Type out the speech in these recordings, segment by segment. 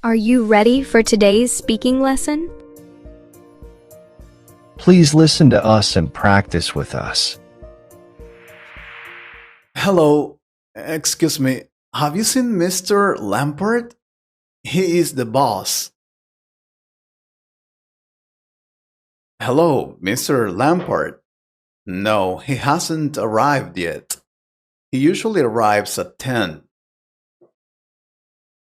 Are you ready for today's speaking lesson? Please listen to us and practice with us. Hello, excuse me. Have you seen Mr. Lampert? He is the boss. Hello, Mr. Lampert. No, he hasn't arrived yet. He usually arrives at 10.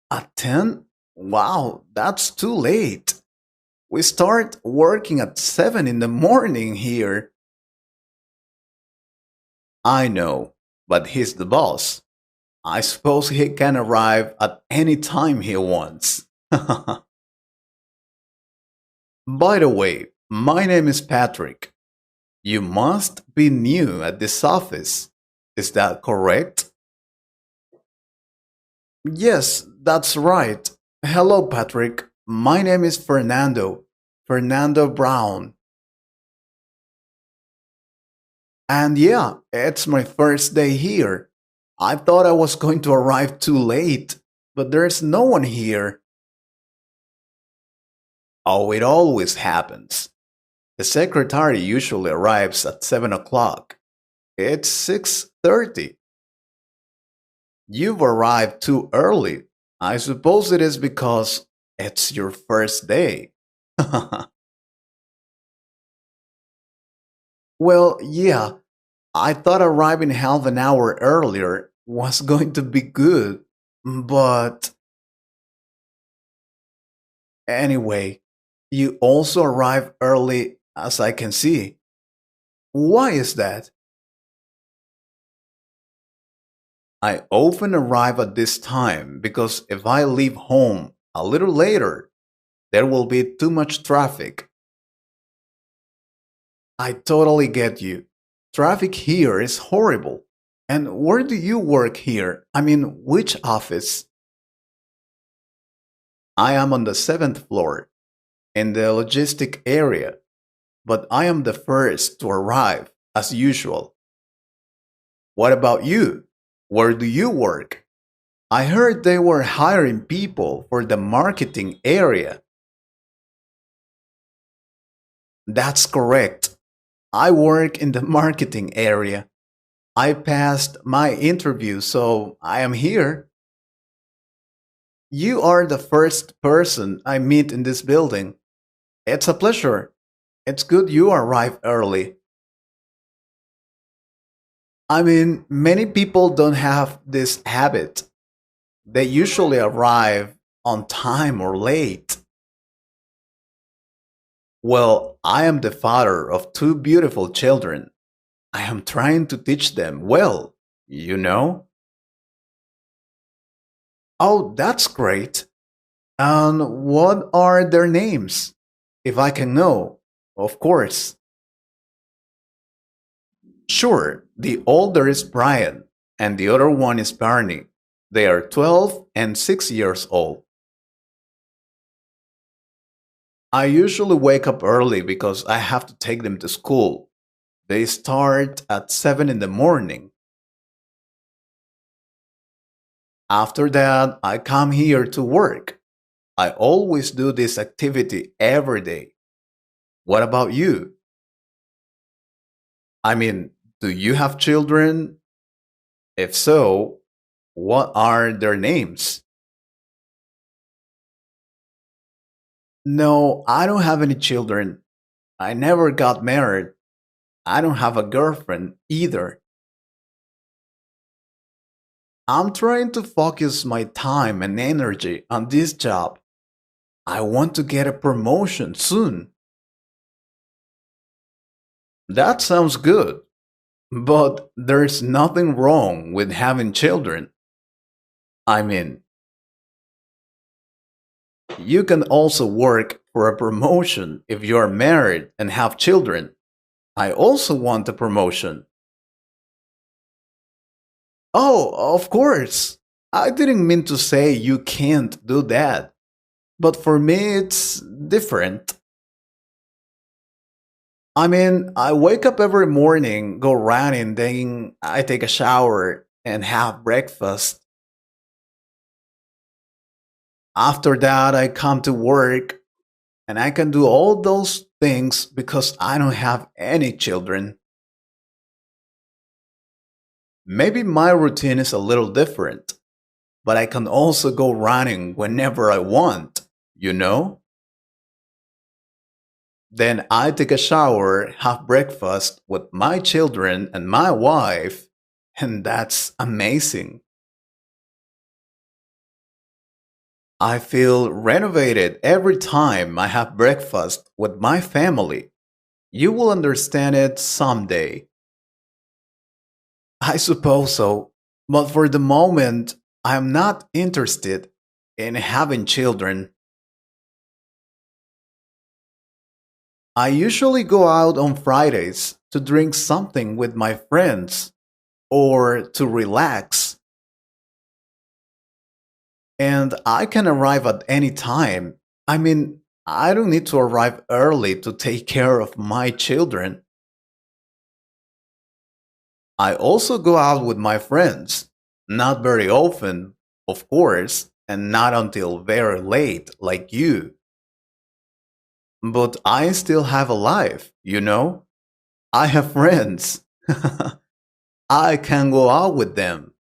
At 10? Wow, that's too late. We start working at 7 in the morning here. I know, but he's the boss. I suppose he can arrive at any time he wants. By the way, my name is Patrick. You must be new at this office. Is that correct? Yes, that's right. Hello, Patrick. My name is Fernando. Fernando Brown. And yeah, it's my first day here. I thought I was going to arrive too late, but there's no one here. Oh, it always happens. The secretary usually arrives at 7 o'clock. It's 6:30. You've arrived too early. I suppose it is because it's your first day. Well, yeah, I thought arriving half an hour earlier was going to be good, but anyway, you also arrive early as I can see. Why is that? I often arrive at this time because if I leave home a little later, there will be too much traffic. I totally get you. Traffic here is horrible. And where do you work here? I mean, which office? I am on the 7th floor, in the logistic area, but I am the first to arrive, as usual. What about you? Where do you work? I heard they were hiring people for the marketing area. That's correct. I work in the marketing area. I passed my interview, so I am here. You are the first person I meet in this building. It's a pleasure. It's good you arrive early. I mean, many people don't have this habit. They usually arrive on time or late. Well, I am the father of two beautiful children. I am trying to teach them well, you know? Oh, that's great. And what are their names? If I can know, of course. Sure, the older is Brian, and the other one is Barney. They are 12 and 6 years old. I usually wake up early because I have to take them to school. They start at 7 in the morning. After that, I come here to work. I always do this activity every day. What about you? I mean, do you have children? If so, what are their names? No, I don't have any children. I never got married. I don't have a girlfriend either. I'm trying to focus my time and energy on this job. I want to get a promotion soon. That sounds good, but there's nothing wrong with having children. I mean, you can also work for a promotion if you're married and have children. I also want a promotion. Oh, of course. I didn't mean to say you can't do that. But for me, it's different. I mean, I wake up every morning, go running, then I take a shower and have breakfast. After that, I come to work and I can do all those things because I don't have any children. Maybe my routine is a little different, but I can also go running whenever I want, you know? Then I take a shower, have breakfast with my children and my wife, and that's amazing. I feel renovated every time I have breakfast with my family. You will understand it someday. I suppose so, but for the moment, I'm not interested in having children. I usually go out on Fridays to drink something with my friends or to relax, and I can arrive at any time. I mean, I don't need to arrive early to take care of my children. I also go out with my friends, not very often, of course, and not until very late, like you. But I still have a life, you know? I have friends. I can go out with them.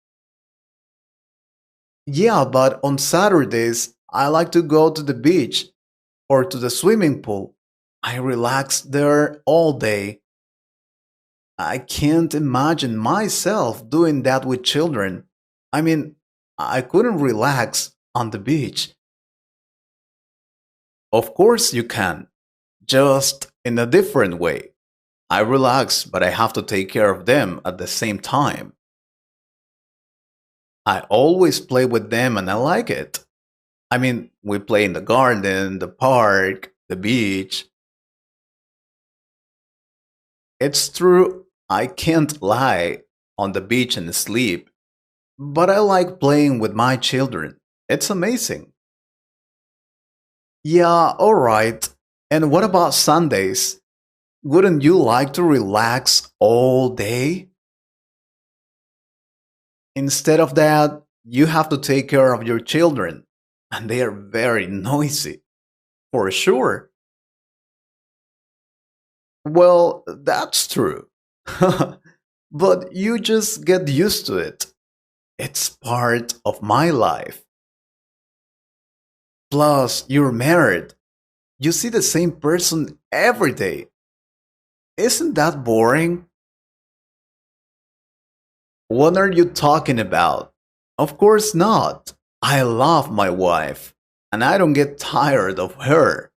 Yeah, but on Saturdays, I like to go to the beach or to the swimming pool. I relax there all day. I can't imagine myself doing that with children. I mean, I couldn't relax on the beach. Of course, you can, just in a different way. I relax, but I have to take care of them at the same time. I always play with them and I like it. I mean, we play in the garden, the park, the beach. It's true, I can't lie on the beach and sleep, but I like playing with my children. It's amazing. Yeah, alright. And what about Sundays? Wouldn't you like to relax all day? Instead of that, you have to take care of your children, and they are very noisy, for sure. Well, that's true. But you just get used to it. It's part of my life. Plus, you're married. You see the same person every day. Isn't that boring? What are you talking about? Of course not. I love my wife, and I don't get tired of her.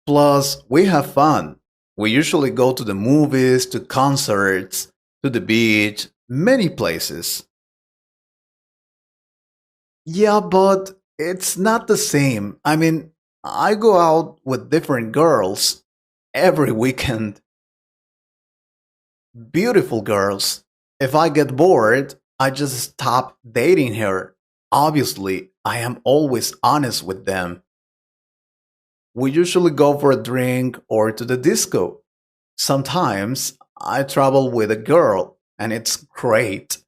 Plus, we have fun. We usually go to the movies, to concerts, to the beach, many places. Yeah, but it's not the same. I mean, I go out with different girls every weekend. Beautiful girls. If I get bored, I just stop dating her. Obviously, I am always honest with them. We usually go for a drink or to the disco. Sometimes I travel with a girl, and it's great.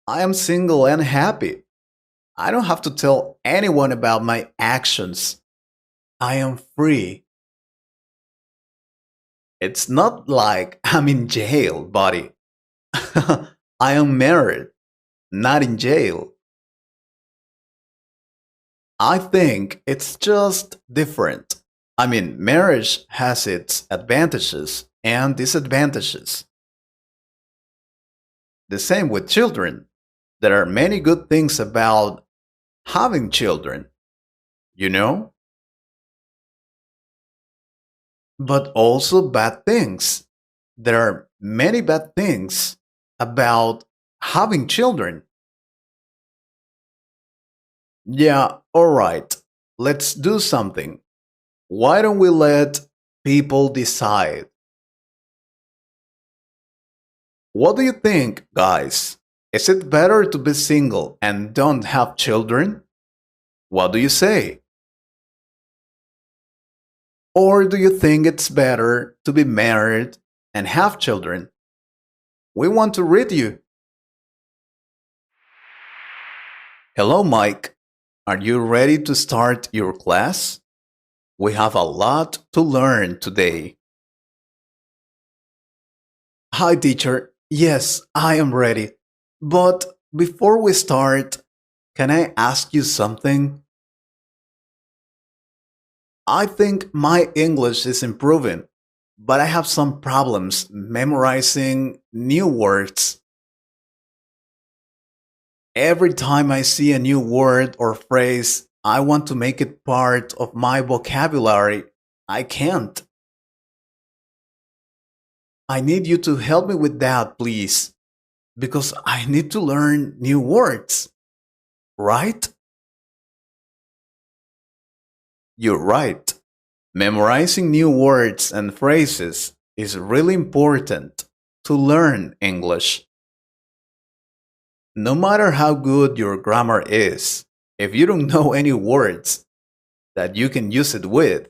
I am single and happy. I don't have to tell anyone about my actions. I am free. It's not like I'm in jail, buddy. I am married, not in jail. I think it's just different. I mean, marriage has its advantages and disadvantages. The same with children. There are many good things about having children, you know, but also bad things. There are many bad things about having children. Yeah, alright. Let's do something. Why don't we let people decide? What do you think, guys? Is it better to be single and don't have children? What do you say? Or do you think it's better to be married and have children? We want to read you. Hello, Mike. Are you ready to start your class? We have a lot to learn today. Hi, teacher. Yes, I am ready. But before we start, can I ask you something? I think my English is improving, but I have some problems memorizing new words. Every time I see a new word or phrase, I want to make it part of my vocabulary. I can't. I need you to help me with that, please, because I need to learn new words, right? You're right. Memorizing new words and phrases is really important to learn English. No matter how good your grammar is, if you don't know any words that you can use it with,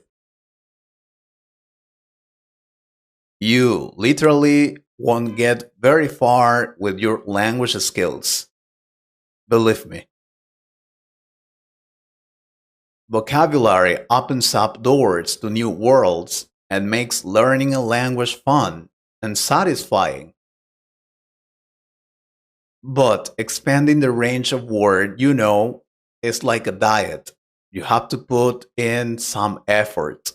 you literally won't get very far with your language skills. Believe me. Vocabulary opens up doors to new worlds and makes learning a language fun and satisfying. But expanding the range of word you know is like a diet. You have to put in some effort.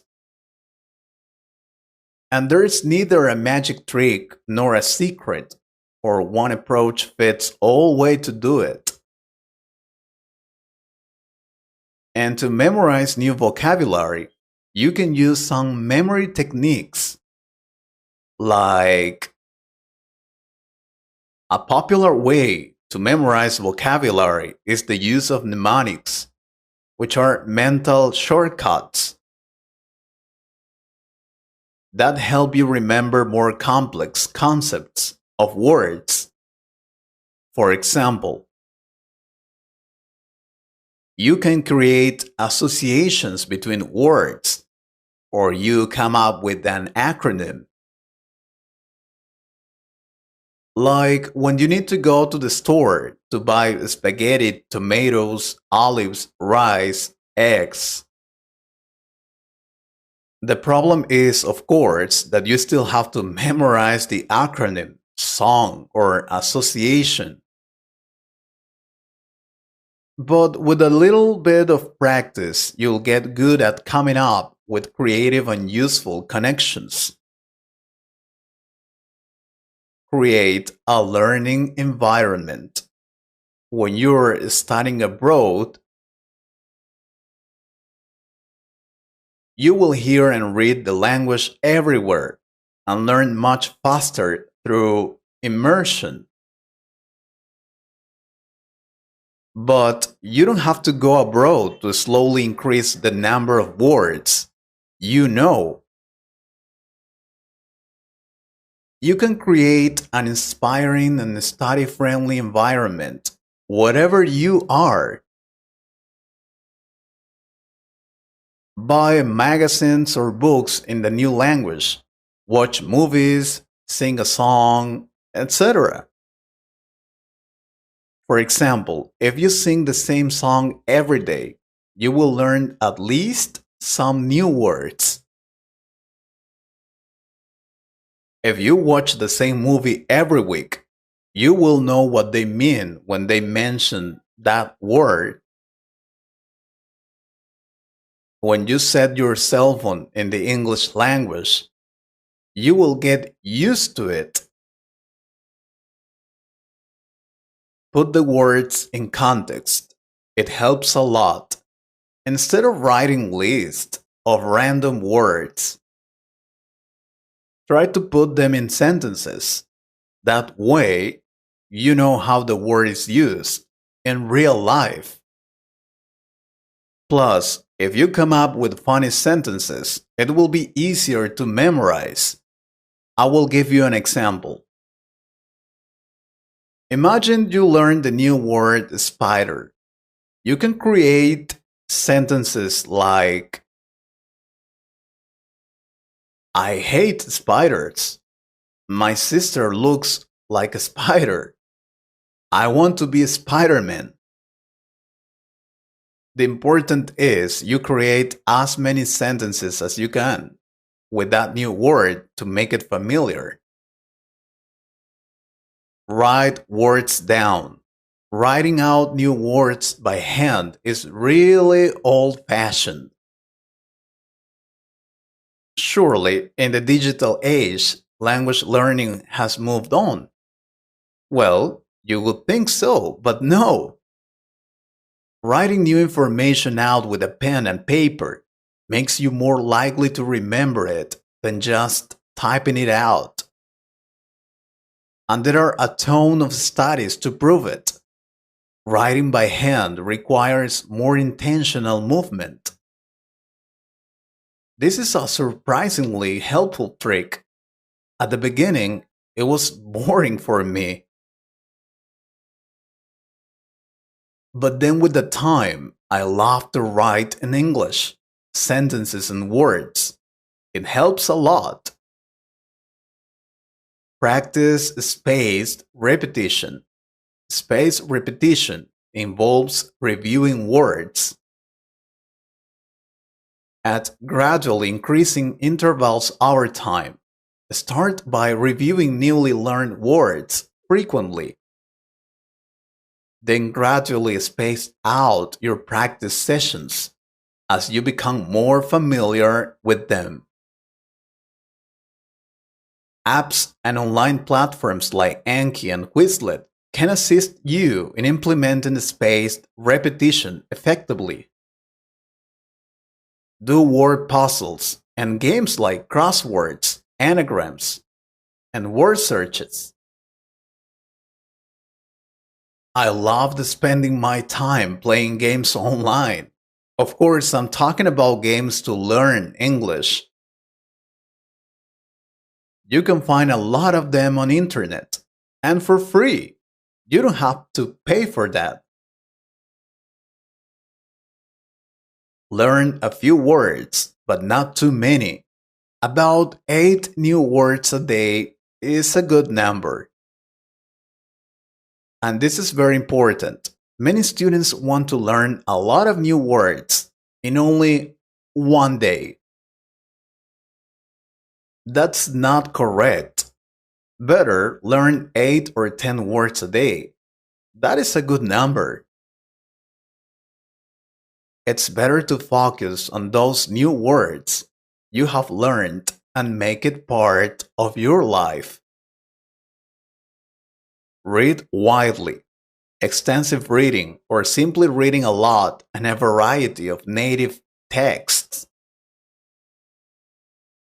And there's neither a magic trick nor a secret, or one approach fits all way to do it. And to memorize new vocabulary, you can use some memory techniques, like a popular way to memorize vocabulary is the use of mnemonics, which are mental shortcuts that help you remember more complex concepts of words. For example, you can create associations between words, or you come up with an acronym. Like when you need to go to the store to buy spaghetti, tomatoes, olives, rice, eggs. The problem is, of course, that you still have to memorize the acronym, song, or association. But with a little bit of practice, you'll get good at coming up with creative and useful connections. Create a learning environment. When you're studying abroad, you will hear and read the language everywhere and learn much faster through immersion. But you don't have to go abroad to slowly increase the number of words. You know, you can create an inspiring and study friendly environment, whatever you are. Buy magazines or books in the new language, watch movies, sing a song, etc. For example, if you sing the same song every day, you will learn at least some new words. If you watch the same movie every week, you will know what they mean when they mention that word. When you set your cell phone in the English language, you will get used to it. Put the words in context. It helps a lot. Instead of writing lists of random words, try to put them in sentences. That way, you know how the word is used in real life. Plus, if you come up with funny sentences, it will be easier to memorize. I will give you an example. Imagine you learn the new word spider. You can create sentences like, I hate spiders. My sister looks like a spider. I want to be a Spider-Man. The important is you create as many sentences as you can with that new word to make it familiar. Write words down. Writing out new words by hand is really old fashioned. Surely, in the digital age, language learning has moved on. Well, you would think so, but no. Writing new information out with a pen and paper makes you more likely to remember it than just typing it out. And there are a ton of studies to prove it. Writing by hand requires more intentional movement. This is a surprisingly helpful trick. At the beginning, it was boring for me. But then with the time, I love to write in English, sentences and words. It helps a lot. Practice spaced repetition. Spaced repetition involves reviewing words at gradually increasing intervals over time. Start by reviewing newly learned words frequently. Then gradually space out your practice sessions as you become more familiar with them. Apps and online platforms like Anki and Quizlet can assist you in implementing spaced repetition effectively. Do word puzzles and games like crosswords, anagrams, and word searches. I loved spending my time playing games online. Of course, I'm talking about games to learn English. You can find a lot of them on internet and for free. You don't have to pay for that. Learn a few words, but not too many. About 8 new words a day is a good number. And this is very important. Many students want to learn a lot of new words in only one day. That's not correct. Better learn 8 or 10 words a day. That is a good number. It's better to focus on those new words you have learned and make it part of your life. Read widely. Extensive reading or simply reading a lot and a variety of native texts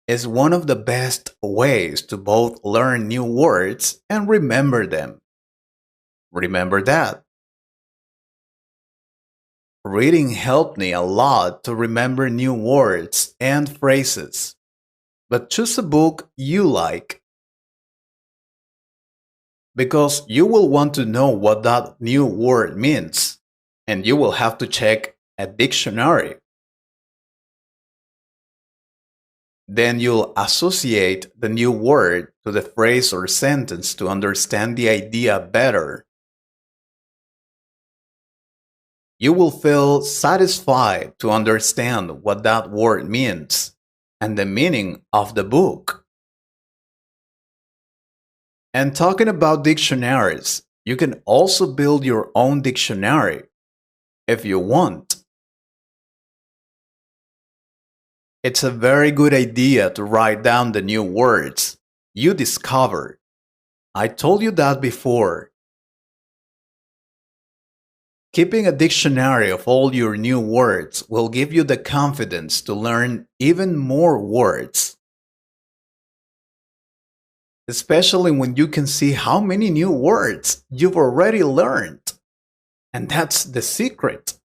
is one of the best ways to both learn new words and remember them. Remember that. Reading helped me a lot to remember new words and phrases. But choose a book you like, because you will want to know what that new word means, and you will have to check a dictionary. Then you'll associate the new word to the phrase or sentence to understand the idea better. You will feel satisfied to understand what that word means and the meaning of the book. And talking about dictionaries, you can also build your own dictionary if you want. It's a very good idea to write down the new words you discover. I told you that before. Keeping a dictionary of all your new words will give you the confidence to learn even more words. Especially when you can see how many new words you've already learned. And that's the secret.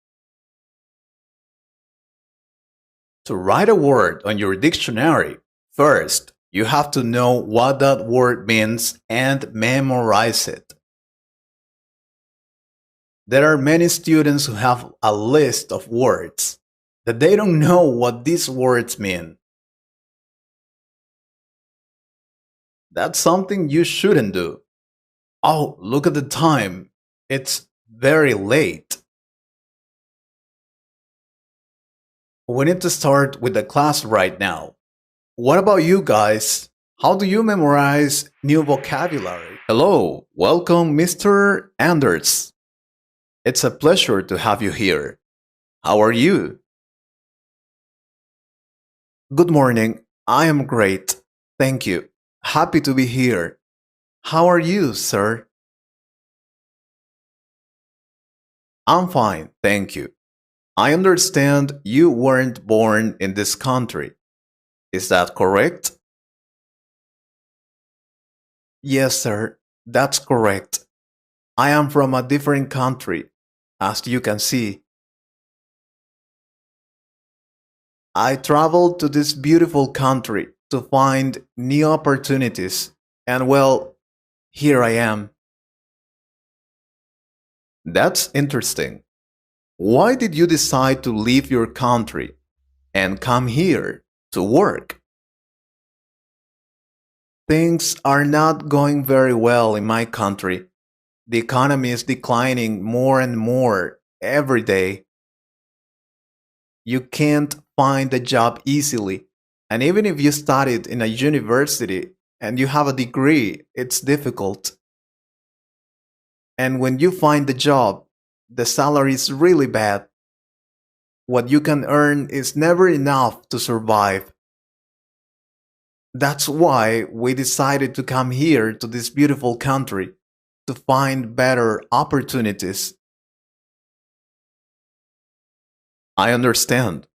To write a word on your dictionary, first, you have to know what that word means and memorize it. There are many students who have a list of words that they don't know what these words mean. That's something you shouldn't do. Oh, look at the time. It's very late. We need to start with the class right now. What about you guys? How do you memorize new vocabulary? Hello, welcome, Mr. Anders. It's a pleasure to have you here. How are you? Good morning. I am great. Thank you. Happy to be here. How are you, sir? I'm fine, thank you. I understand you weren't born in this country. Is that correct? Yes, sir. That's correct. I am from a different country. As you can see, I traveled to this beautiful country to find new opportunities. And well, here I am. That's interesting. Why did you decide to leave your country and come here to work? Things are not going very well in my country. The economy is declining more and more every day. You can't find a job easily. And even if you studied in a university and you have a degree, it's difficult. And when you find the job, the salary is really bad. What you can earn is never enough to survive. That's why we decided to come here to this beautiful country to find better opportunities. I understand.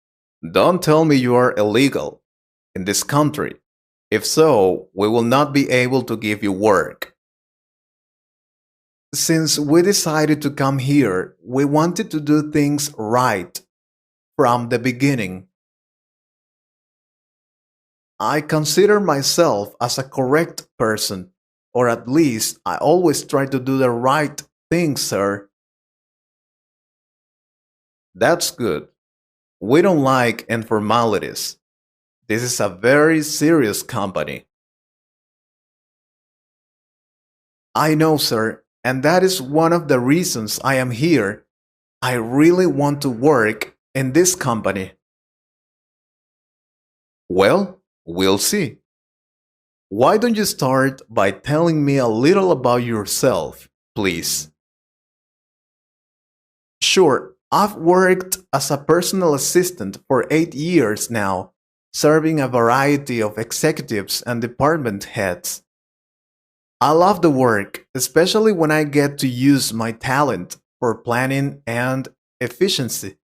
Don't tell me you are illegal in this country. If so, we will not be able to give you work. Since we decided to come here, we wanted to do things right from the beginning. I consider myself as a correct person, or at least I always try to do the right thing, sir. That's good. We don't like informalities. This is a very serious company. I know, sir, and that is one of the reasons I am here. I really want to work in this company. Well, we'll see. Why don't you start by telling me a little about yourself, please? Sure, I've worked as a personal assistant for 8 years now, serving a variety of executives and department heads. I love the work, especially when I get to use my talent for planning and efficiency.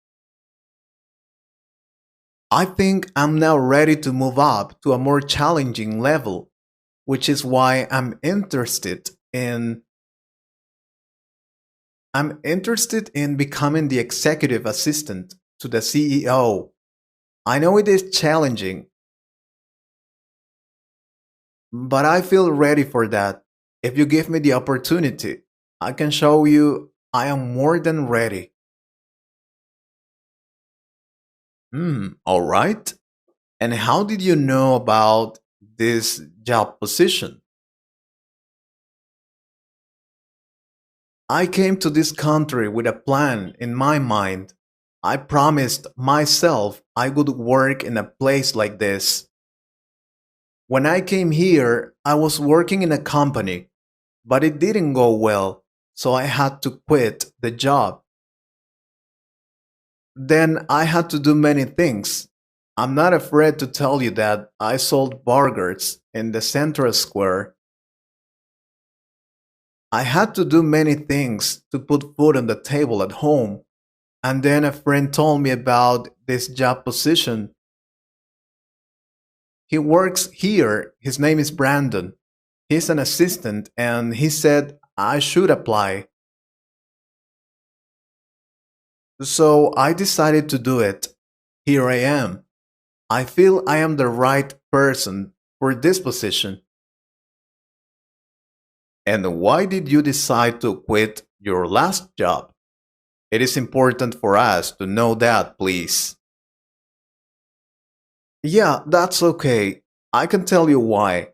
I think I'm now ready to move up to a more challenging level, which is why I'm interested in becoming the executive assistant to the CEO. I know it is challenging, but I feel ready for that. If you give me the opportunity, I can show you I am more than ready. All right. And how did you know about this job position? I came to this country with a plan in my mind. I promised myself I would work in a place like this. When I came here, I was working in a company, but it didn't go well, so I had to quit the job. Then I had to do many things. I'm not afraid to tell you that I sold burgers in the central square. I had to do many things to put food on the table at home. And then a friend told me about this job position. He works here. His name is Brandon. He's an assistant, and he said I should apply. So I decided to do it. Here I am. I feel I am the right person for this position. And why did you decide to quit your last job? It is important for us to know that, please. Yeah, that's okay. I can tell you why.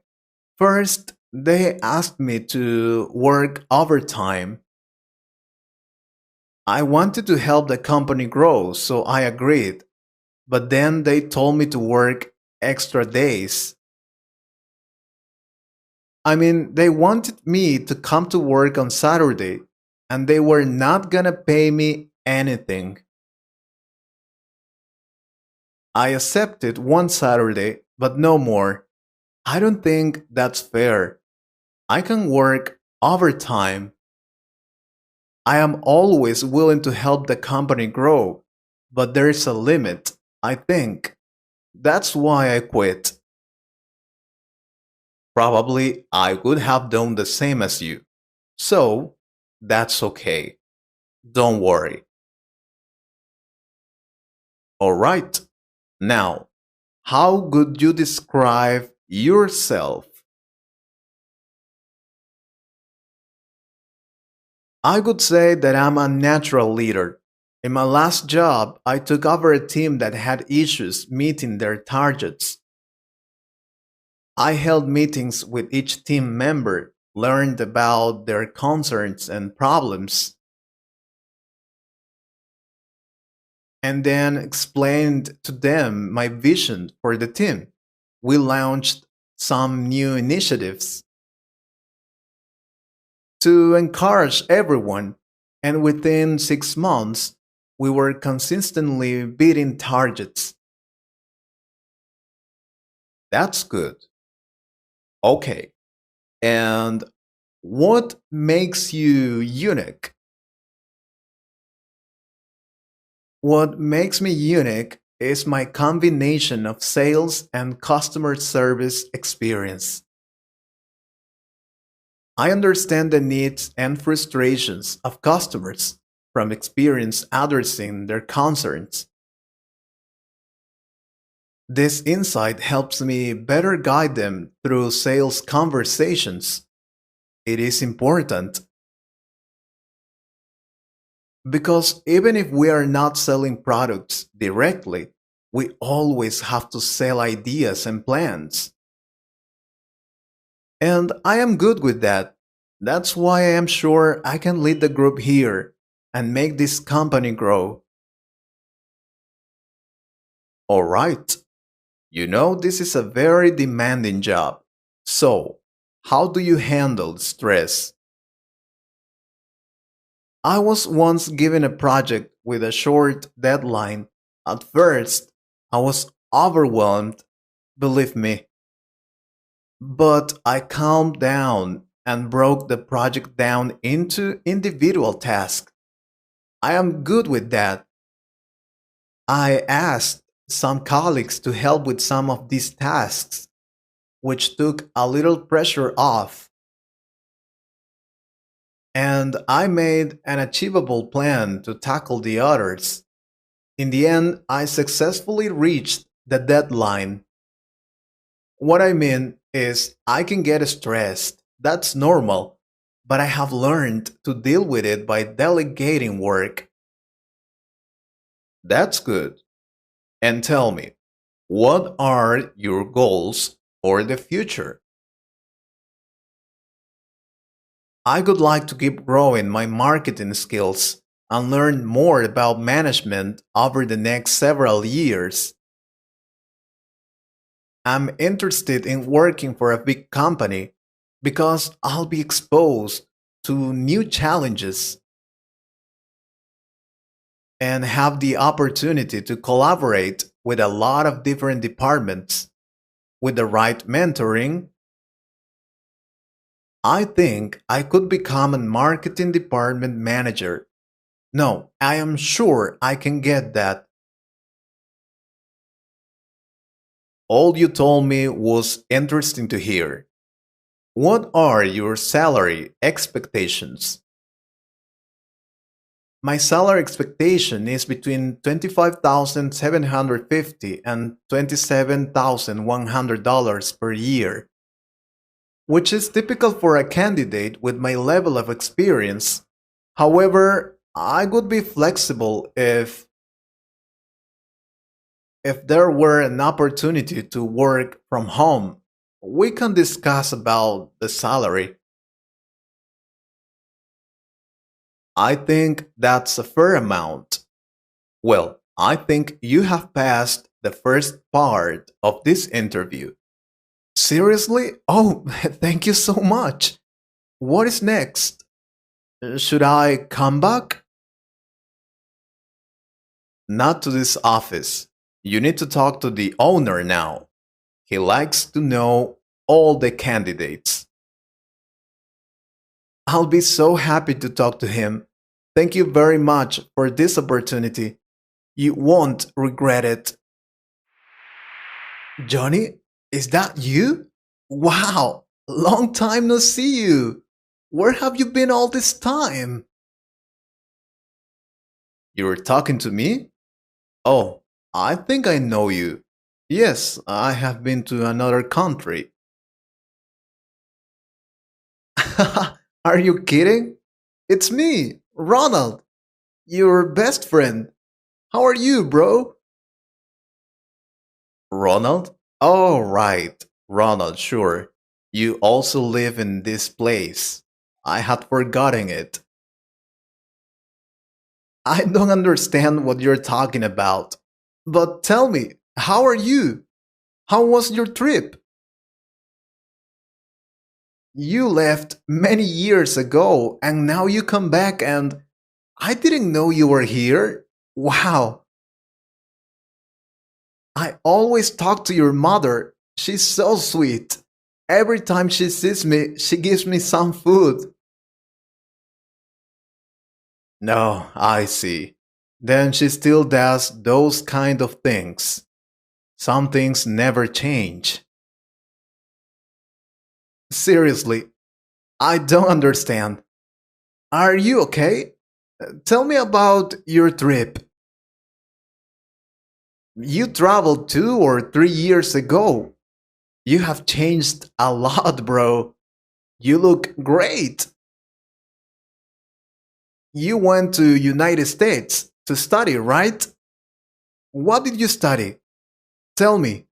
First, they asked me to work overtime. I wanted to help the company grow, so I agreed. but then they told me to work extra days. I mean, they wanted me to come to work on Saturday, and they were not gonna pay me anything. I accepted one Saturday, but no more. I don't think that's fair. I can work overtime. I am always willing to help the company grow, but there's a limit, I think. That's why I quit. Probably I would have done the same as you. So, that's okay. Don't worry. Alright, now, how would you describe yourself? I would say that I'm a natural leader. In my last job, I took over a team that had issues meeting their targets. I held meetings with each team member, learned about their concerns and problems, and then explained to them my vision for the team. We launched some new initiatives to encourage everyone, and within 6 months, we were consistently beating targets. That's good. Okay. And what makes you unique? What makes me unique is my combination of sales and customer service experience. I understand the needs and frustrations of customers from experience addressing their concerns. This insight helps me better guide them through sales conversations. It is important because even if we are not selling products directly, we always have to sell ideas and plans. And I am good with that. That's why I am sure I can lead the group here and make this company grow. Alright, you know this is a very demanding job. So, how do you handle stress? I was once given a project with a short deadline. At first, I was overwhelmed, believe me. But I calmed down and broke the project down into individual tasks. I am good with that. I asked some colleagues to help with some of these tasks, which took a little pressure off, and I made an achievable plan to tackle the others. In the end, I successfully reached the deadline. What I mean is, I can get stressed. That's normal. But I have learned to deal with it by delegating work. That's good. And tell me, what are your goals for the future? I would like to keep growing my marketing skills and learn more about management over the next several years. I'm interested in working for a big company because I'll be exposed to new challenges and have the opportunity to collaborate with a lot of different departments. With the right mentoring, I think I could become a marketing department manager. No, I am sure I can get that. All you told me was interesting to hear. What are your salary expectations? My salary expectation is between 25,750 and $27,100 per year, which is typical for a candidate with my level of experience. However, I would be flexible if there were an opportunity to work from home. We can discuss about the salary. I think that's a fair amount. Well, I think you have passed the first part of this interview. Seriously? Oh, thank you so much. What is next? Should I come back? Not to this office. You need to talk to the owner now. He likes to know all the candidates. I'll be so happy to talk to him. Thank you very much for this opportunity. You won't regret it. Johnny, is that you? Wow, long time no see you. Where have you been all this time? You were talking to me? Oh, I think I know you. Yes, I have been to another country. Are you kidding? It's me, Ronald, your best friend. How are you, bro? Ronald? Oh, right. Ronald, sure. You also live in this place. I had forgotten it. I don't understand what you're talking about. But tell me, how are you? How was your trip? You left many years ago and now you come back and I didn't know you were here. Wow. I always talk to your mother. She's so sweet. Every time she sees me, she gives me some food. No, I see. Then she still does those kind of things. Some things never change. Seriously, I don't understand. Are you okay? Tell me about your trip. You traveled 2 or 3 years ago. You have changed a lot, bro. You look great. You went to United States to study, right? What did you study? Tell me.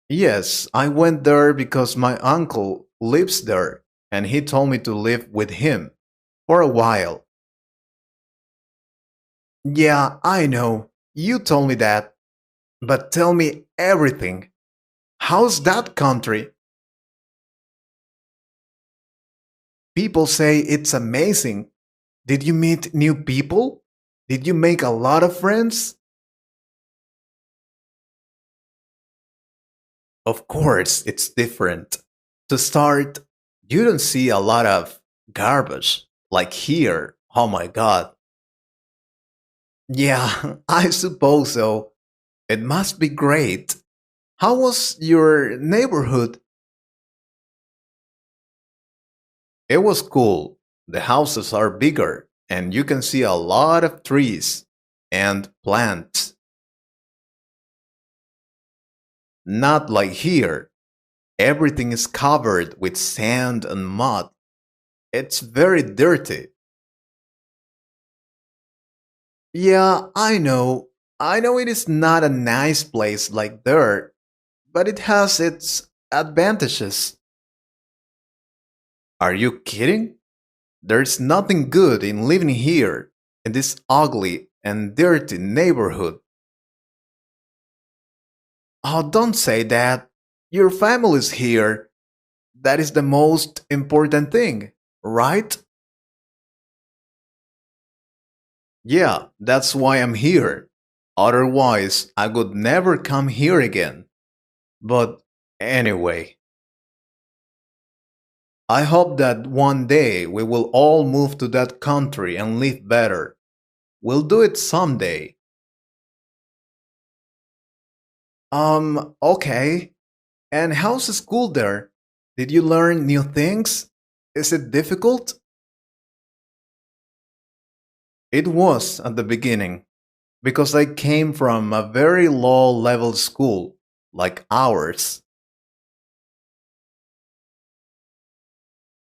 Yes, I went there because my uncle lives there and he told me to live with him for a while. Yeah, I know. You told me that. But tell me everything. How's that country? People say it's amazing. Did you meet new people? Did you make a lot of friends? Of course, it's different. To start, you don't see a lot of garbage like here. Oh my god. Yeah, I suppose so. It must be great. How was your neighborhood? It was cool. The houses are bigger and you can see a lot of trees and plants. Not like here. Everything is covered with sand and mud. It's very dirty. Yeah, I know. I know it is not a nice place like there, but it has its advantages. Are you kidding? There's nothing good in living here, in this ugly and dirty neighborhood. Oh, don't say that. Your family's here. That is the most important thing, right? Yeah, that's why I'm here. Otherwise, I would never come here again. But anyway, I hope that one day we will all move to that country and live better. We'll do it someday. Okay. And how's the school there? Did you learn new things? Is it difficult? It was at the beginning, because I came from a very low level school, like ours.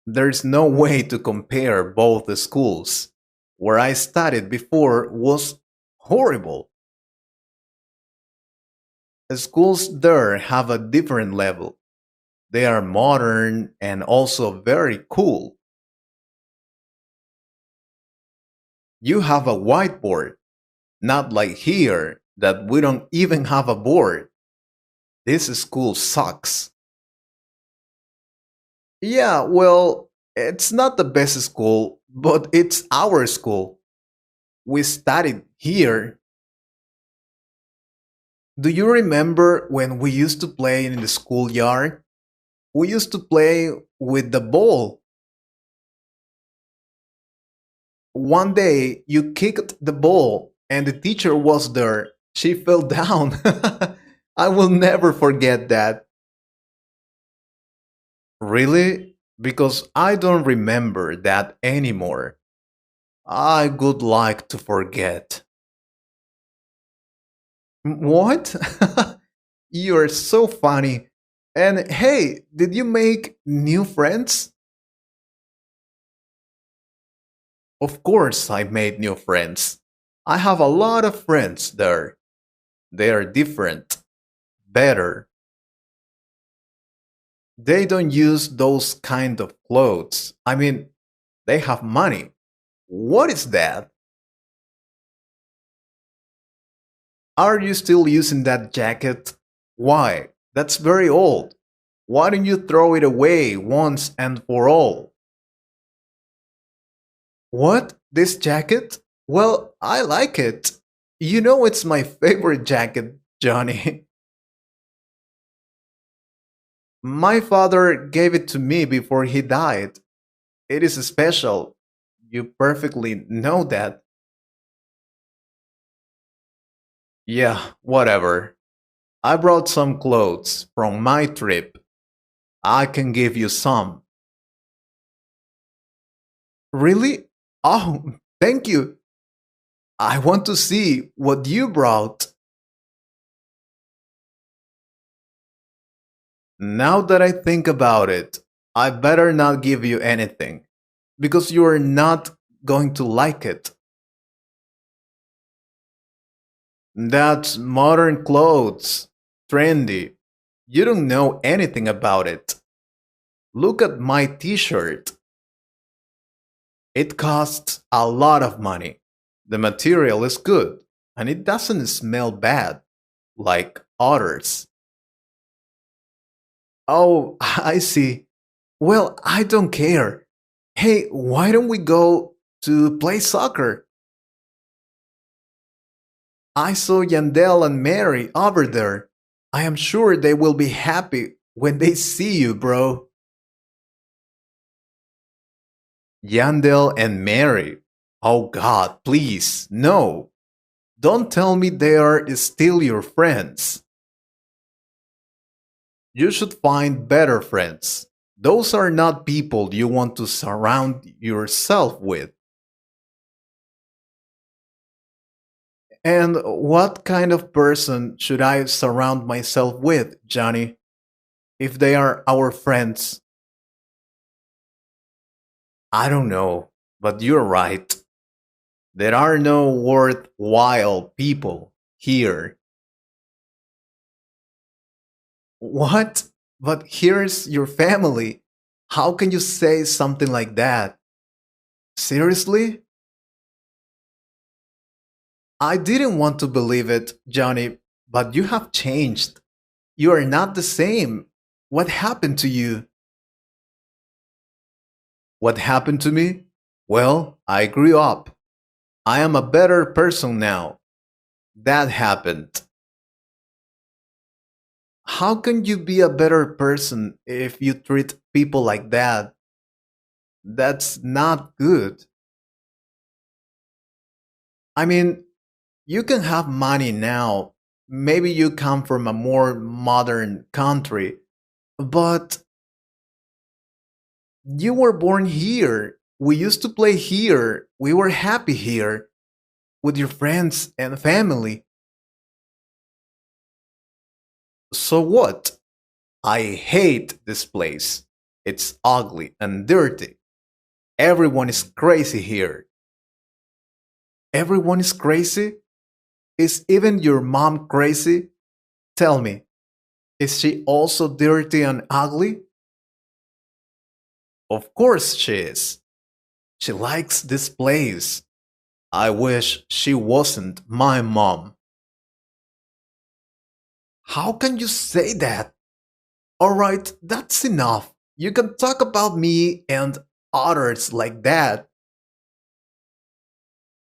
There's no way to compare both the schools. Where I studied before was horrible. The schools there have a different level. They are modern and also very cool. You have a whiteboard, not like here that we don't even have a board. This school sucks. Yeah, well, it's not the best school, but it's our school. We studied here. Do you remember when we used to play in the schoolyard? We used to play with the ball. One day you kicked the ball and the teacher was there. She fell down. I will never forget that. Really? Because I don't remember that anymore. I would like to forget. What? You're so funny. And hey, did you make new friends? Of course, I made new friends. I have a lot of friends there. They are different, better. They don't use those kind of clothes. I mean, they have money. What is that? Are you still using that jacket? Why? That's very old. Why don't you throw it away once and for all? What? This jacket? Well, I like it. You know it's my favorite jacket, Johnny. My father gave it to me before he died. It is special. You perfectly know that. Yeah, whatever. I brought some clothes from my trip. I can give you some. Really? Oh, thank you. I want to see what you brought. Now that I think about it, I better not give you anything because you are not going to like it. That's modern clothes, trendy. You don't know anything about it. Look at my t shirt. It costs a lot of money. The material is good and it doesn't smell bad like others. Oh, I see. Well, I don't care. Hey, why don't we go to play soccer? I saw Yandel and Mary over there. I am sure they will be happy when they see you, bro. Yandel and Mary. Oh God, please, no. Don't tell me they are still your friends. You should find better friends. Those are not people you want to surround yourself with. And what kind of person should I surround myself with, Johnny, if they are our friends? I don't know, but you're right. There are no worthwhile people here. What? But here's your family. How can you say something like that? Seriously? I didn't want to believe it, Johnny, but you have changed. You are not the same. What happened to you? What happened to me? Well, I grew up. I am a better person now. That happened. How can you be a better person if you treat people like that? That's not good. I mean, you can have money now. Maybe you come from a more modern country, but you were born here. We used to play here. We were happy here with your friends and family. So what? I hate this place. It's ugly and dirty. Everyone is crazy here. Everyone is crazy? Is even your mom crazy? Tell me, is she also dirty and ugly? Of course she is. She likes this place. I wish she wasn't my mom. How can you say that? Alright, that's enough. You can talk about me and others like that.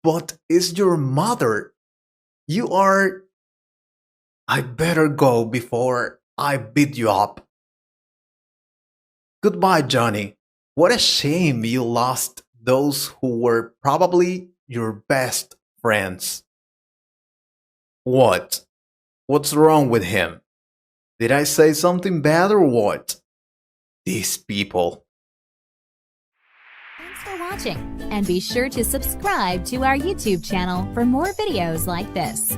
But it's your mother. You are. I better go before I beat you up. Goodbye, Johnny. What a shame you lost those who were probably your best friends. What? What's wrong with him? Did I say something bad or what? These people. Thanks for watching, and be sure to subscribe to our YouTube channel for more videos like this.